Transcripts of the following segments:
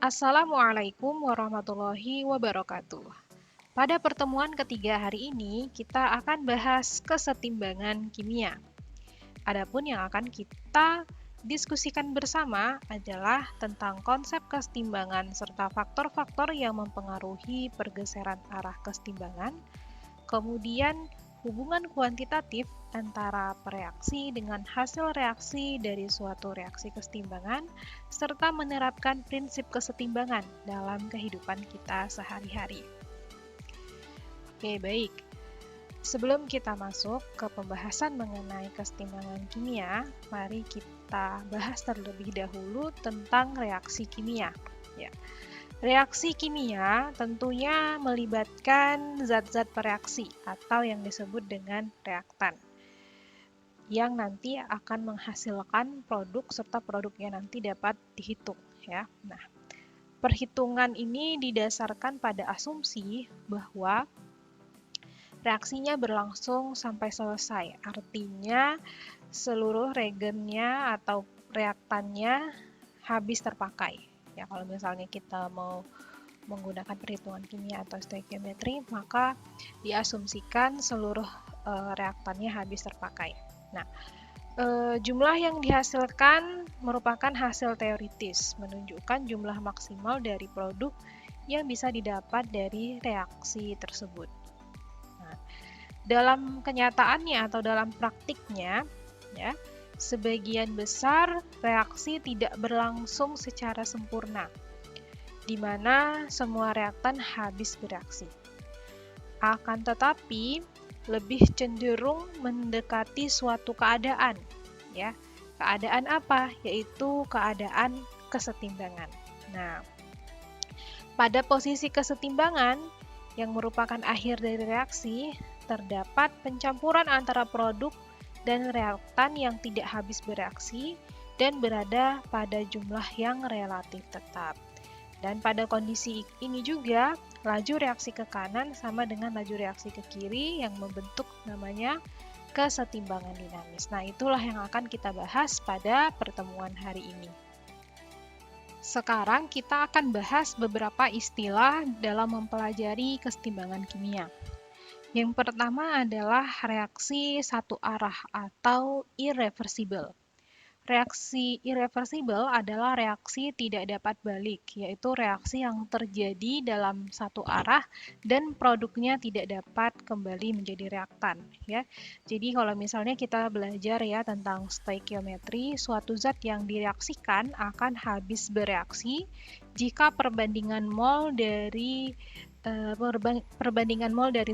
Assalamualaikum warahmatullahi wabarakatuh. Pada pertemuan ketiga hari ini, kita akan bahas kesetimbangan kimia. Adapun yang akan kita diskusikan bersama adalah tentang konsep kesetimbangan serta faktor-faktor yang mempengaruhi pergeseran arah kesetimbangan, kemudian hubungan kuantitatif antara reaksi dengan hasil reaksi dari suatu reaksi kesetimbangan, serta menerapkan prinsip kesetimbangan dalam kehidupan kita sehari-hari. Oke, baik. Sebelum kita masuk ke pembahasan mengenai kesetimbangan kimia, mari kita bahas terlebih dahulu tentang reaksi kimia. Ya. Reaksi kimia tentunya melibatkan zat-zat bereaksi atau yang disebut dengan reaktan yang nanti akan menghasilkan produk serta produknya nanti dapat dihitung ya. Nah, perhitungan ini didasarkan pada asumsi bahwa reaksinya berlangsung sampai selesai. Artinya seluruh reagennya atau reaktannya habis terpakai. Ya, kalau misalnya kita mau menggunakan perhitungan kimia atau stoikiometri, maka diasumsikan seluruh reaktannya habis terpakai. Nah, jumlah yang dihasilkan merupakan hasil teoritis, menunjukkan jumlah maksimal dari produk yang bisa didapat dari reaksi tersebut. Nah, dalam kenyataannya atau dalam praktiknya, ya, sebagian besar reaksi tidak berlangsung secara sempurna, di mana semua reaktan habis bereaksi. Akan tetapi, lebih cenderung mendekati suatu keadaan, ya. Keadaan apa? Yaitu keadaan kesetimbangan. Nah, pada posisi kesetimbangan yang merupakan akhir dari reaksi, terdapat pencampuran antara produk dan reaktan yang tidak habis bereaksi dan berada pada jumlah yang relatif tetap. Dan pada kondisi ini juga, laju reaksi ke kanan sama dengan laju reaksi ke kiri yang membentuk namanya kesetimbangan dinamis. Nah, itulah yang akan kita bahas pada pertemuan hari ini. Sekarang kita akan bahas beberapa istilah dalam mempelajari kesetimbangan kimia. Yang pertama adalah reaksi satu arah atau irreversible. Reaksi irreversible adalah reaksi tidak dapat balik, yaitu reaksi yang terjadi dalam satu arah dan produknya tidak dapat kembali menjadi reaktan. Ya. Jadi kalau misalnya kita belajar ya tentang stoikiometri, suatu zat yang direaksikan akan habis bereaksi jika perbandingan mol dari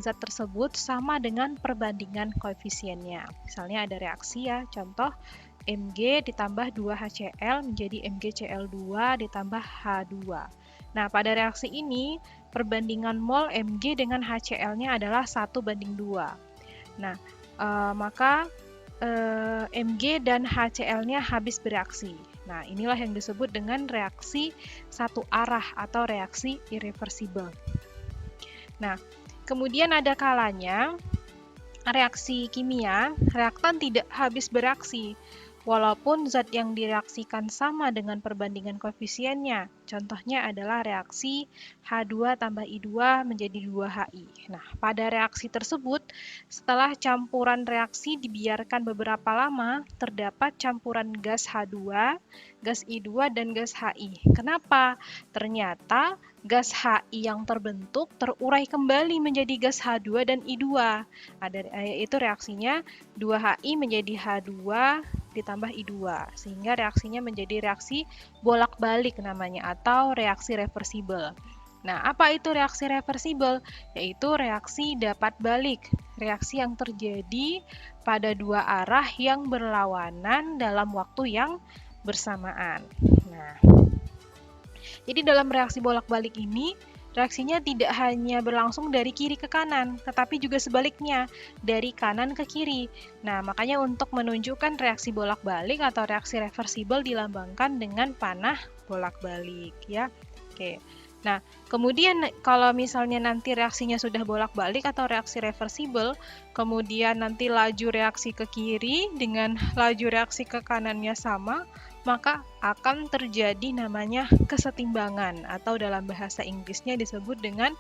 zat tersebut sama dengan perbandingan koefisiennya. Misalnya ada reaksi ya, contoh Mg ditambah 2HCl menjadi MgCl2 ditambah H2. Nah, pada reaksi ini, perbandingan mol Mg dengan HCl-nya adalah 1:2. Nah, maka Mg dan HCl-nya habis bereaksi. Nah, inilah yang disebut dengan reaksi satu arah atau reaksi irreversible. Nah, kemudian ada kalanya reaksi kimia, reaktan tidak habis bereaksi, walaupun zat yang direaksikan sama dengan perbandingan koefisiennya. Contohnya adalah reaksi H2 tambah I2 menjadi 2HI. Nah, pada reaksi tersebut, setelah campuran reaksi dibiarkan beberapa lama, terdapat campuran gas H2, gas I2, dan gas HI. Kenapa? Ternyata gas HI yang terbentuk terurai kembali menjadi gas H2 dan I2. Yaitu reaksinya 2HI menjadi H2 ditambah I2, sehingga reaksinya menjadi reaksi bolak-balik namanya, atau reaksi reversibel. Nah, apa itu reaksi reversibel? Yaitu reaksi dapat balik, reaksi yang terjadi pada dua arah yang berlawanan dalam waktu yang bersamaan. Nah, jadi dalam reaksi bolak-balik ini, reaksinya tidak hanya berlangsung dari kiri ke kanan, tetapi juga sebaliknya, dari kanan ke kiri. Nah, makanya untuk menunjukkan reaksi bolak-balik atau reaksi reversibel dilambangkan dengan panah bolak-balik, ya. Oke. Nah, kemudian kalau misalnya nanti reaksinya sudah bolak-balik atau reaksi reversibel, kemudian nanti laju reaksi ke kiri dengan laju reaksi ke kanannya sama, maka akan terjadi namanya kesetimbangan atau dalam bahasa Inggrisnya disebut dengan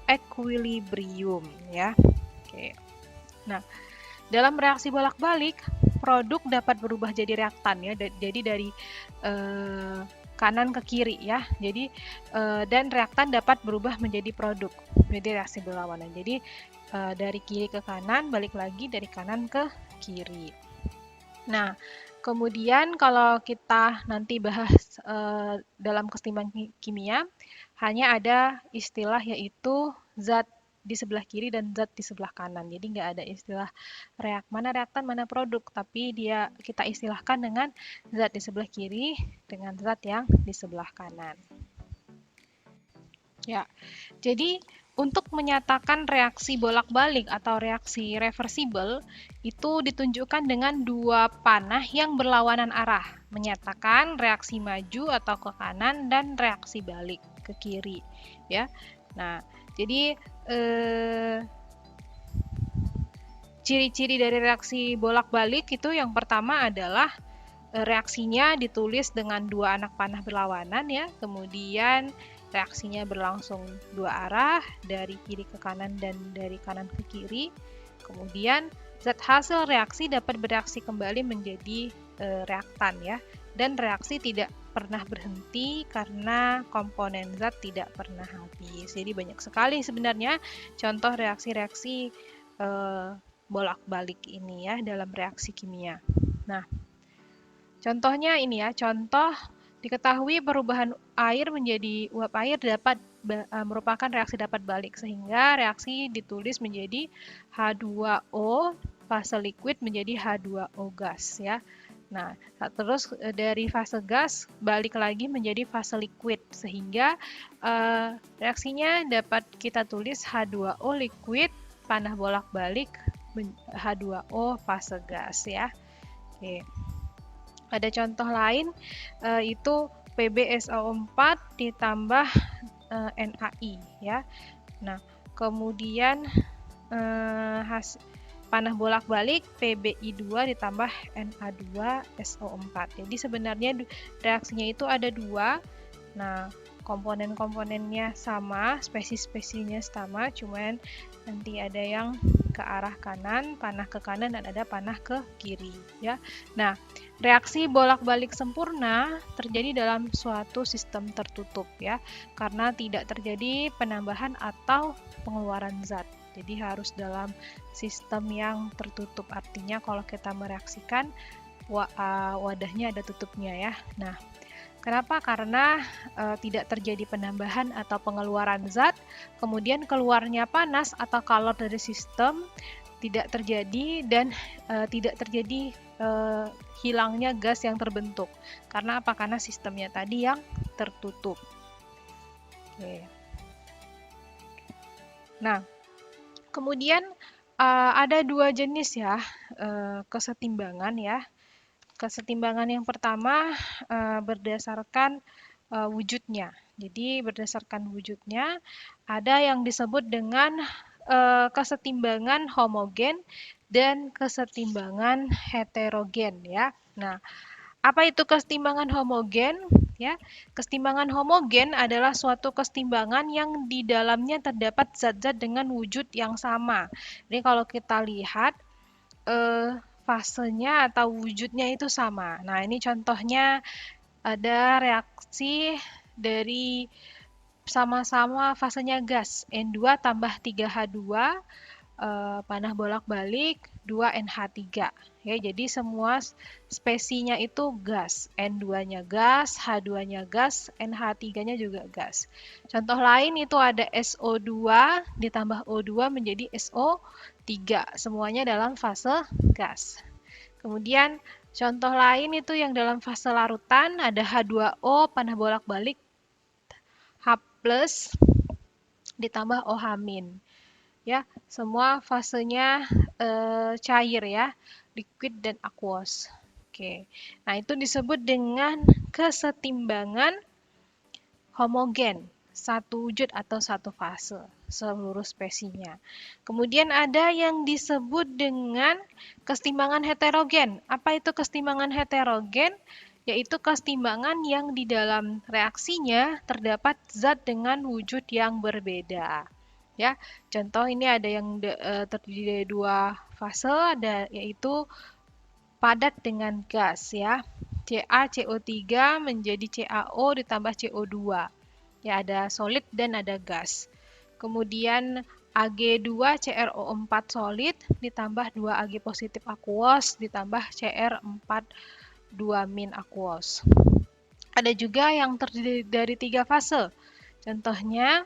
equilibrium ya. Oke. Nah, dalam reaksi bolak-balik, produk dapat berubah jadi reaktan ya. Jadi dari kanan ke kiri ya. Jadi dan reaktan dapat berubah menjadi produk. Jadi reaksi berlawanan. Jadi dari kiri ke kanan, balik lagi dari kanan ke kiri. Nah, kemudian kalau kita nanti bahas dalam kesetimbangan kimia, hanya ada istilah yaitu zat di sebelah kiri dan zat di sebelah kanan. Jadi nggak ada istilah mana reaktan, mana produk, tapi kita istilahkan dengan zat di sebelah kiri dengan zat yang di sebelah kanan. Ya, jadi untuk menyatakan reaksi bolak-balik atau reaksi reversibel itu ditunjukkan dengan dua panah yang berlawanan arah, menyatakan reaksi maju atau ke kanan dan reaksi balik ke kiri, ya. Nah, jadi ciri-ciri dari reaksi bolak-balik itu yang pertama adalah reaksinya ditulis dengan dua anak panah berlawanan ya, kemudian reaksinya berlangsung dua arah, dari kiri ke kanan dan dari kanan ke kiri. Kemudian zat hasil reaksi dapat bereaksi kembali menjadi reaktan ya, dan reaksi tidak pernah berhenti karena komponen zat tidak pernah habis. Jadi banyak sekali sebenarnya contoh reaksi-reaksi bolak-balik ini ya dalam reaksi kimia. Nah, contohnya ini ya, contoh diketahui perubahan air menjadi uap air dapat merupakan reaksi dapat balik, sehingga reaksi ditulis menjadi H2O fase liquid menjadi H2O gas ya. Nah, terus dari fase gas balik lagi menjadi fase liquid, sehingga reaksinya dapat kita tulis H2O liquid panah bolak-balik H2O fase gas ya. Oke. Ada contoh lain itu PbSO4 ditambah NaI ya. Nah, kemudian panah bolak-balik PbI2 ditambah Na2SO4. Jadi sebenarnya reaksinya itu ada dua. Nah, komponen-komponennya sama, spesies-spesiesnya sama, cuman nanti ada yang ke arah kanan, panah ke kanan, dan ada panah ke kiri ya. Nah, reaksi bolak-balik sempurna terjadi dalam suatu sistem tertutup ya, karena tidak terjadi penambahan atau pengeluaran zat. Jadi harus dalam sistem yang tertutup, artinya kalau kita mereaksikan wadahnya ada tutupnya ya. Nah, kenapa? Karena tidak terjadi penambahan atau pengeluaran zat, kemudian keluarnya panas atau kalor dari sistem tidak terjadi, dan tidak terjadi hilangnya gas yang terbentuk. Karena apa? Karena sistemnya tadi yang tertutup. Oke. Nah, kemudian ada dua jenis ya kesetimbangan ya. Kesetimbangan yang pertama berdasarkan wujudnya. Jadi berdasarkan wujudnya ada yang disebut dengan kesetimbangan homogen dan kesetimbangan heterogen ya. Nah, apa itu kesetimbangan homogen? Ya, kesetimbangan homogen adalah suatu kesetimbangan yang di dalamnya terdapat zat-zat dengan wujud yang sama. Jadi kalau kita lihat fasenya atau wujudnya itu sama. Nah, ini contohnya ada reaksi dari sama-sama fasenya gas, N2 tambah 3H2, panah bolak-balik 2NH3. Ya, jadi semua spesinya itu gas. N2-nya gas, H2-nya gas, NH3-nya juga gas. Contoh lain itu ada SO2 ditambah O2 menjadi SO3. Semuanya dalam fase gas. Kemudian contoh lain itu yang dalam fase larutan ada H2O panah bolak-balik H+ ditambah OH-. Ya, semua fasenya cair ya, liquid dan aqueous. Oke. Nah, itu disebut dengan kesetimbangan homogen, satu wujud atau satu fase seluruh spesiesnya. Kemudian ada yang disebut dengan kesetimbangan heterogen. Apa itu kesetimbangan heterogen? yaitu kesetimbangan yang di dalam reaksinya terdapat zat dengan wujud yang berbeda. Ya, contoh ini ada yang terdiri dari dua fase, yaitu padat dengan gas ya. CaCO3 menjadi CaO ditambah CO2. Ya, ada solid dan ada gas. Kemudian Ag2CrO4 solid ditambah 2 Ag positif aquos ditambah Cr4 2- aquos. Ada juga yang terdiri dari 3 fase. Contohnya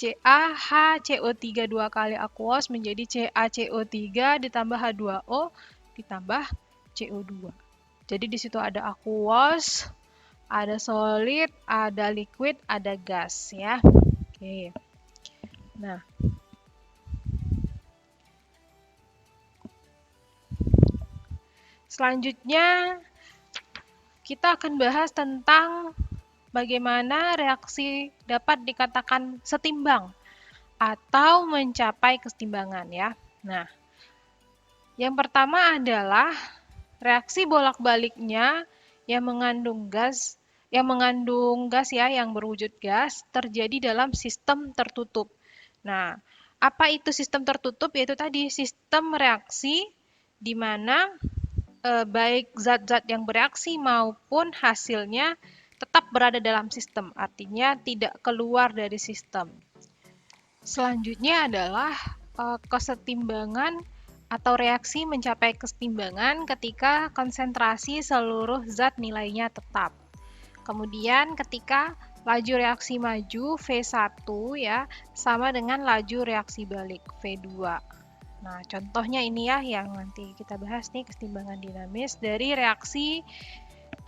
CaHCO3 2 kali aquos menjadi CaCO3 ditambah H2O ditambah CO2. Jadi di situ ada aquos, ada solid, ada liquid, ada gas ya. Oke. Nah, selanjutnya kita akan bahas tentang bagaimana reaksi dapat dikatakan setimbang atau mencapai kesetimbangan ya. Nah, yang pertama adalah reaksi bolak-baliknya yang mengandung gas ya, yang berwujud gas terjadi dalam sistem tertutup. Nah, apa itu sistem tertutup? Yaitu tadi sistem reaksi di mana baik zat-zat yang bereaksi maupun hasilnya tetap berada dalam sistem, artinya tidak keluar dari sistem. Selanjutnya adalah kesetimbangan atau reaksi mencapai kesetimbangan ketika konsentrasi seluruh zat nilainya tetap. Kemudian ketika laju reaksi maju V1 ya sama dengan laju reaksi balik V2. Nah, contohnya ini ya yang nanti kita bahas nih, kesetimbangan dinamis dari reaksi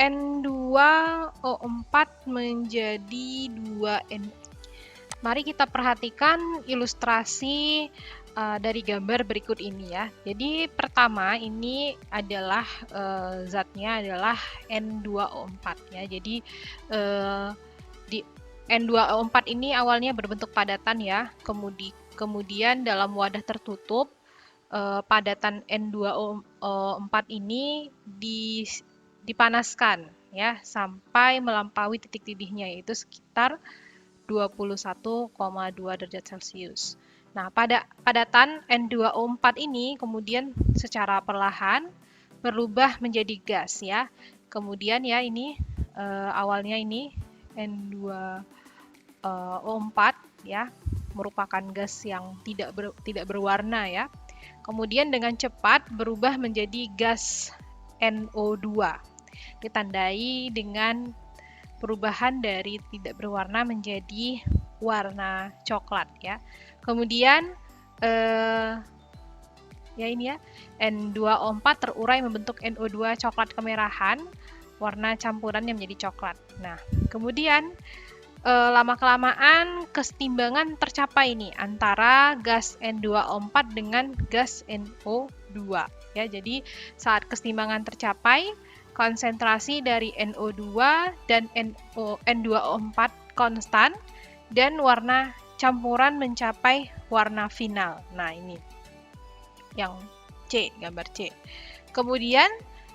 N2O4 menjadi 2N. Mari kita perhatikan ilustrasi dari gambar berikut ini ya. Jadi pertama ini adalah zatnya adalah N2O4 ya. Jadi di N2O4 ini awalnya berbentuk padatan ya. Kemudian dalam wadah tertutup padatan N2O4 ini dipanaskan ya sampai melampaui titik didihnya, yaitu sekitar 21,2 derajat Celcius. Nah, pada padatan N2O4 ini kemudian secara perlahan berubah menjadi gas ya. Kemudian ya ini awalnya ini N2O4 ya merupakan gas yang tidak berwarna ya. Kemudian dengan cepat berubah menjadi gas NO2. Ditandai dengan perubahan dari tidak berwarna menjadi warna coklat ya. Kemudian ya ini ya N2O4 terurai membentuk NO2 coklat kemerahan, warna campurannya menjadi coklat. Nah, kemudian lama-kelamaan kesetimbangan tercapai nih antara gas N2O4 dengan gas NO2 ya. Jadi saat kesetimbangan tercapai, konsentrasi dari NO2 dan N2O4 konstan dan warna campuran mencapai warna final. Nah, ini yang C, gambar C. Kemudian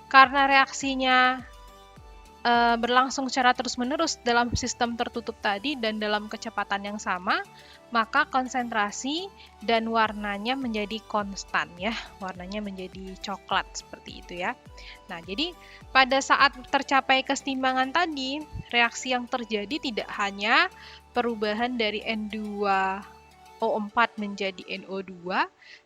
karena reaksinya berlangsung secara terus-menerus dalam sistem tertutup tadi dan dalam kecepatan yang sama, maka konsentrasi dan warnanya menjadi konstan ya, warnanya menjadi coklat seperti itu ya. Nah, jadi pada saat tercapai kesetimbangan tadi, reaksi yang terjadi tidak hanya perubahan dari N2O4 menjadi NO2,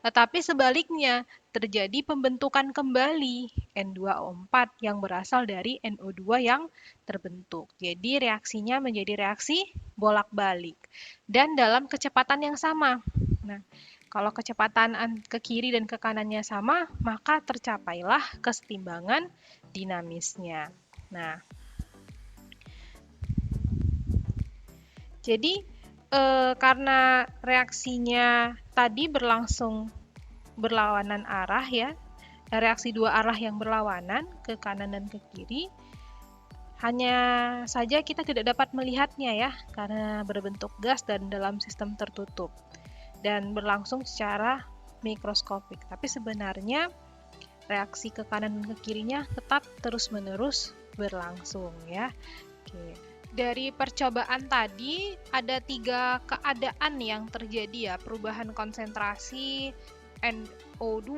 tetapi sebaliknya terjadi pembentukan kembali N2O4 yang berasal dari NO2 yang terbentuk. Jadi reaksinya menjadi reaksi bolak-balik dan dalam kecepatan yang sama. Nah, kalau kecepatan ke kiri dan ke kanannya sama, maka tercapailah kesetimbangan dinamisnya. Nah, jadi karena reaksinya tadi berlangsung berlawanan arah ya, reaksi dua arah yang berlawanan ke kanan dan ke kiri, hanya saja kita tidak dapat melihatnya ya karena berbentuk gas dan dalam sistem tertutup dan berlangsung secara mikroskopik. Tapi sebenarnya reaksi ke kanan dan ke kirinya tetap terus-menerus berlangsung ya. Oke. Dari percobaan tadi ada 3 keadaan yang terjadi ya, perubahan konsentrasi NO2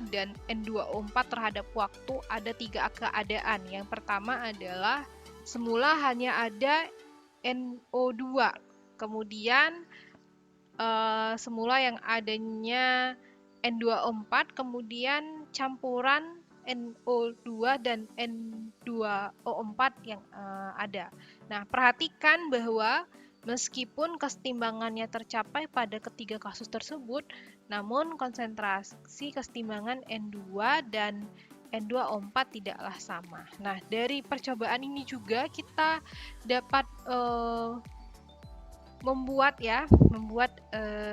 dan N2O4 terhadap waktu. Ada 3 keadaan. Yang pertama adalah semula hanya ada NO2, kemudian semula yang adanya N2O4, kemudian campuran NO2 dan N2O4 yang ada. Nah, perhatikan bahwa meskipun kesetimbangannya tercapai pada ketiga kasus tersebut, namun konsentrasi kesetimbangan N2 dan N2O4 tidaklah sama. Nah, dari percobaan ini juga kita dapat membuat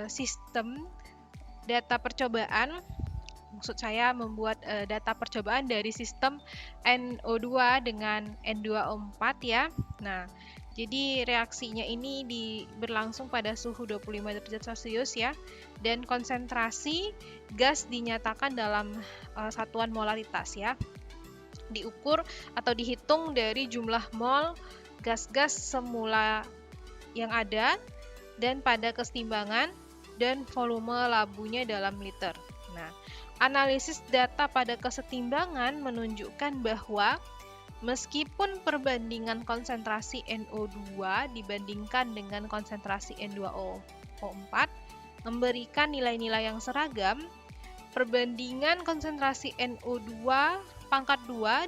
sistem data percobaan. Maksud saya membuat data percobaan dari sistem NO2 dengan N2O4 ya. Nah, jadi reaksinya ini berlangsung pada suhu 25 derajat Celcius ya. Dan konsentrasi gas dinyatakan dalam satuan molaritas ya. Diukur atau dihitung dari jumlah mol gas-gas semula yang ada dan pada kesetimbangan dan volume labunya dalam liter. Nah, analisis data pada kesetimbangan menunjukkan bahwa meskipun perbandingan konsentrasi NO2 dibandingkan dengan konsentrasi N2O4 memberikan nilai-nilai yang seragam, perbandingan konsentrasi NO2 pangkat 2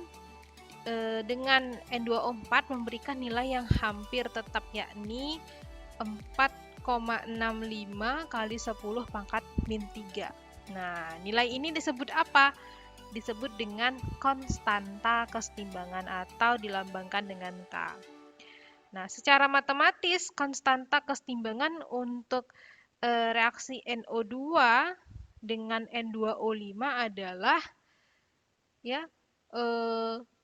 dengan N2O4 memberikan nilai yang hampir tetap, yakni 4,65 kali 10 pangkat min 3. Nah, nilai ini disebut apa? Disebut dengan konstanta kesetimbangan atau dilambangkan dengan K. Nah, secara matematis, konstanta kesetimbangan untuk reaksi NO2 dengan N2O5 adalah ya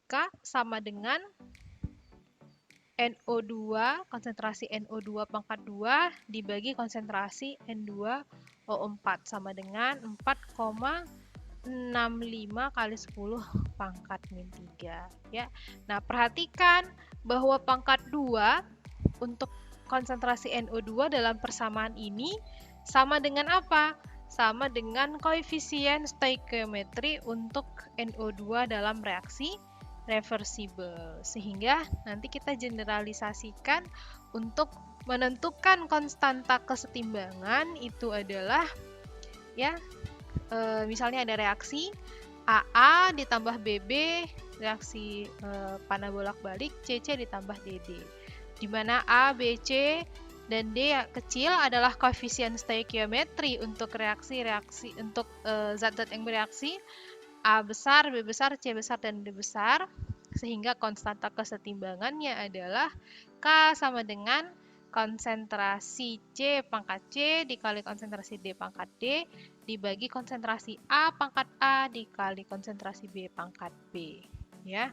K sama dengan NO2, konsentrasi NO2 pangkat 2 dibagi konsentrasi N2O4 sama dengan 4,65 kali 10 pangkat min 3 ya. Nah, perhatikan bahwa pangkat 2 untuk konsentrasi NO2 dalam persamaan ini sama dengan apa? Sama dengan koefisien stoikiometri untuk NO2 dalam reaksi reversibel. Sehingga nanti kita generalisasikan untuk menentukan konstanta kesetimbangan itu adalah ya misalnya ada reaksi AA ditambah BB, reaksi panah bolak-balik CC ditambah DD. Di mana A, B, C dan D kecil adalah koefisien stoikiometri untuk reaksi-reaksi untuk zat-zat yang bereaksi, A besar, B besar, C besar, dan D besar, sehingga konstanta kesetimbangannya adalah K sama dengan konsentrasi C pangkat C dikali konsentrasi D pangkat D dibagi konsentrasi A pangkat A dikali konsentrasi B pangkat B. Ya.